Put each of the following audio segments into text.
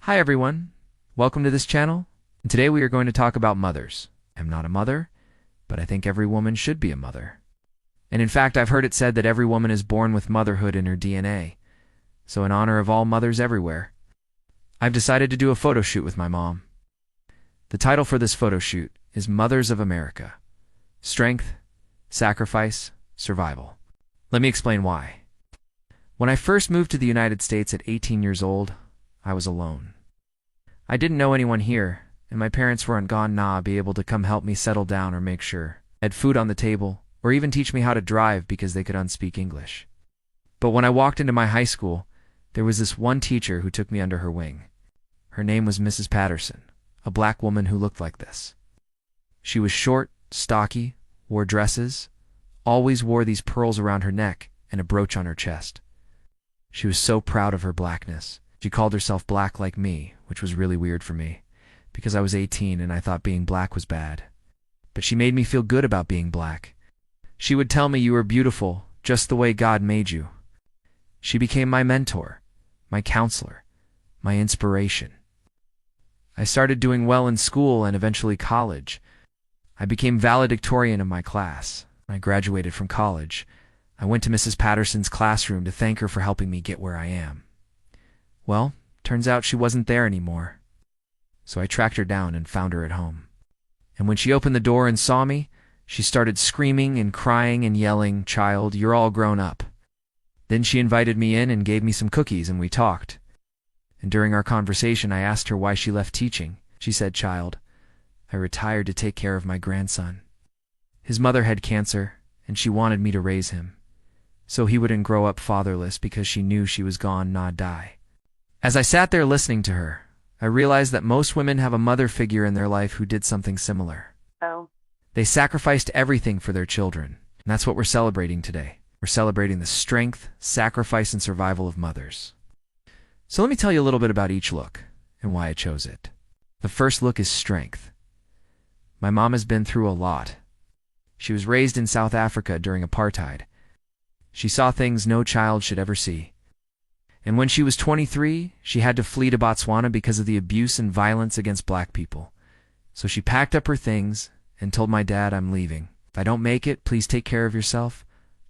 Hi everyone, welcome to this channel. And today we are going to talk about mothers. I'm not a mother, but I think every woman should be a mother. And in fact, I've heard it said that every woman is born with motherhood in her DNA. So in honor of all mothers everywhere, I've decided to do a photo shoot with my mom. The title for this photo shoot is Mothers of America: Strength, Sacrifice, Survival. Let me explain why. When I first moved to the United States at 18 years old, I was alone. I didn't know anyone here, and my parents weren't gonna be able to come help me settle down or make sure I had food on the table, or even teach me how to drive because they could unspeak English. But when I walked into my high school, there was this one teacher who took me under her wing. Her name was Mrs. Patterson, a black woman who looked like this. She was short, stocky, wore dresses, always wore these pearls around her neck and a brooch on her chest. She was so proud of her blackness. She called herself black like me, which was really weird for me, because I was 18 and I thought being black was bad. But she made me feel good about being black. She would tell me, "You are beautiful, just the way God made you." She became my mentor, my counselor, my inspiration. I started doing well in school and eventually college. I became valedictorian of my class. When I graduated from college, I went to Mrs. Patterson's classroom to thank her for helping me get where I am. Well, turns out she wasn't there anymore. So I tracked her down and found her at home. And when she opened the door and saw me, she started screaming and crying and yelling, "Child, you're all grown up." Then she invited me in and gave me some cookies and we talked. And during our conversation, I asked her why she left teaching. She said, "Child, I retired to take care of my grandson. His mother had cancer and she wanted me to raise him, so he wouldn't grow up fatherless because she knew she was gonna die." As I sat there listening to her, I realized that most women have a mother figure in their life who did something similar. They sacrificed everything for their children, and that's what we're celebrating today. We're celebrating the strength, sacrifice, and survival of mothers. So let me tell you a little bit about each look and why I chose it. The first look is strength. My mom has been through a lot. She was raised in South Africa during apartheid. She saw things no child should ever see. And when she was 23, she had to flee to Botswana because of the abuse and violence against black people. So she packed up her things and told my dad, "I'm leaving. If I don't make it, please take care of yourself.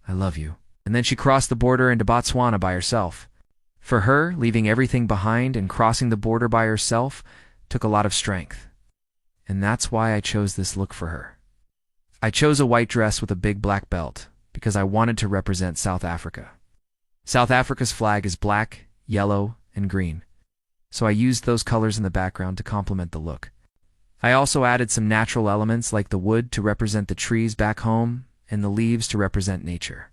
I love you." And then she crossed the border into Botswana by herself. For her, leaving everything behind and crossing the border by herself took a lot of strength. And that's why I chose this look for her. I chose a white dress with a big black belt because I wanted to represent South Africa. South Africa's flag is black, yellow, and green, so I used those colors in the background to complement the look. I also added some natural elements like the wood to represent the trees back home and the leaves to represent nature.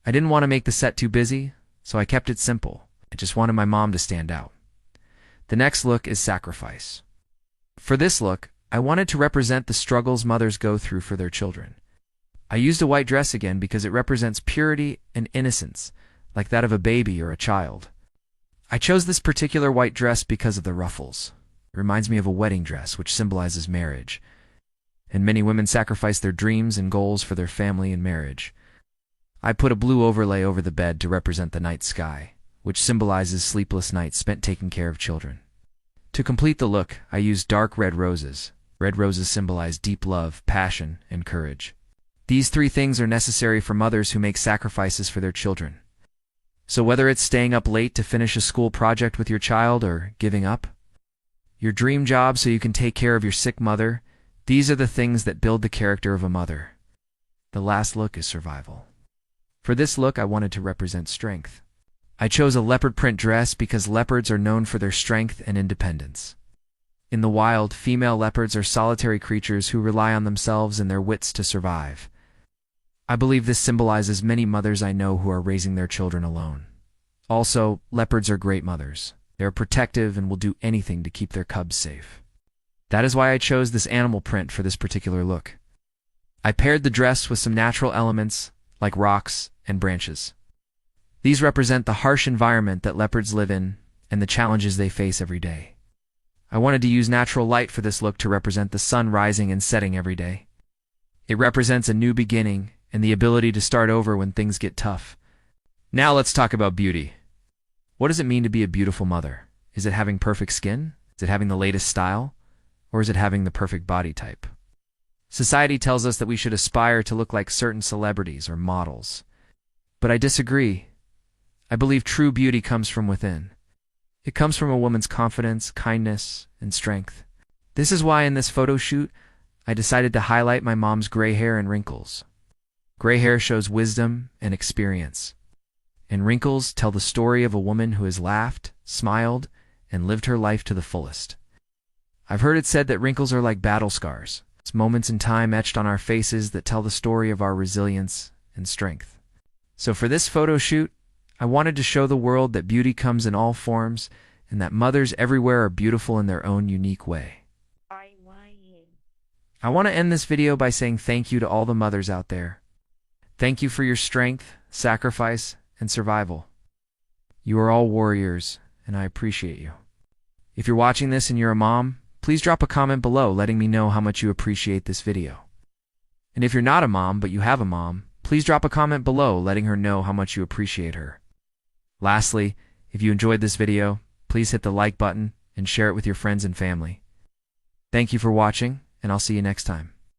I didn't want to make the set too busy, so I kept it simple. I just wanted my mom to stand out. The next look is sacrifice. For this look, I wanted to represent the struggles mothers go through for their children. I used a white dress again because it represents purity and innocence, like that of a baby or a child. I chose this particular white dress because of the ruffles. It reminds me of a wedding dress, which symbolizes marriage. And many women sacrifice their dreams and goals for their family and marriage. I put a blue overlay over the bed to represent the night sky, which symbolizes sleepless nights spent taking care of children. To complete the look, I used dark red roses. Red roses symbolize deep love, passion, and courage. These three things are necessary for mothers who make sacrifices for their children. So whether it's staying up late to finish a school project with your child or giving up your dream job so you can take care of your sick mother, these are the things that build the character of a mother. The last look is survival. For this look, I wanted to represent strength. I chose a leopard print dress because leopards are known for their strength and independence. In the wild, female leopards are solitary creatures who rely on themselves and their wits to survive. I believe this symbolizes many mothers I know who are raising their children alone. Also, leopards are great mothers. They are protective and will do anything to keep their cubs safe. That is why I chose this animal print for this particular look. I paired the dress with some natural elements like rocks and branches. These represent the harsh environment that leopards live in and the challenges they face every day. I wanted to use natural light for this look to represent the sun rising and setting every day. It represents a new beginning and the ability to start over when things get tough. Now let's talk about beauty. What does it mean to be a beautiful mother? Is it having perfect skin? Is it having the latest style? Or is it having the perfect body type? Society tells us that we should aspire to look like certain celebrities or models. But I disagree. I believe true beauty comes from within. It comes from a woman's confidence, kindness, and strength. This is why in this photo shoot, I decided to highlight my mom's gray hair and wrinkles. Gray hair shows wisdom and experience, and wrinkles tell the story of a woman who has laughed, smiled, and lived her life to the fullest. I've heard it said that wrinkles are like battle scars. It's moments in time etched on our faces that tell the story of our resilience and strength. So for this photo shoot, I wanted to show the world that beauty comes in all forms and that mothers everywhere are beautiful in their own unique way. I want to end this video by saying thank you to all the mothers out there. Thank you for your strength, sacrifice, and survival. You are all warriors, and I appreciate you. If you're watching this and you're a mom, please drop a comment below letting me know how much you appreciate this video. And if you're not a mom but you have a mom, please drop a comment below letting her know how much you appreciate her. Lastly, if you enjoyed this video, please hit the like button and share it with your friends and family. Thank you for watching, and I'll see you next time.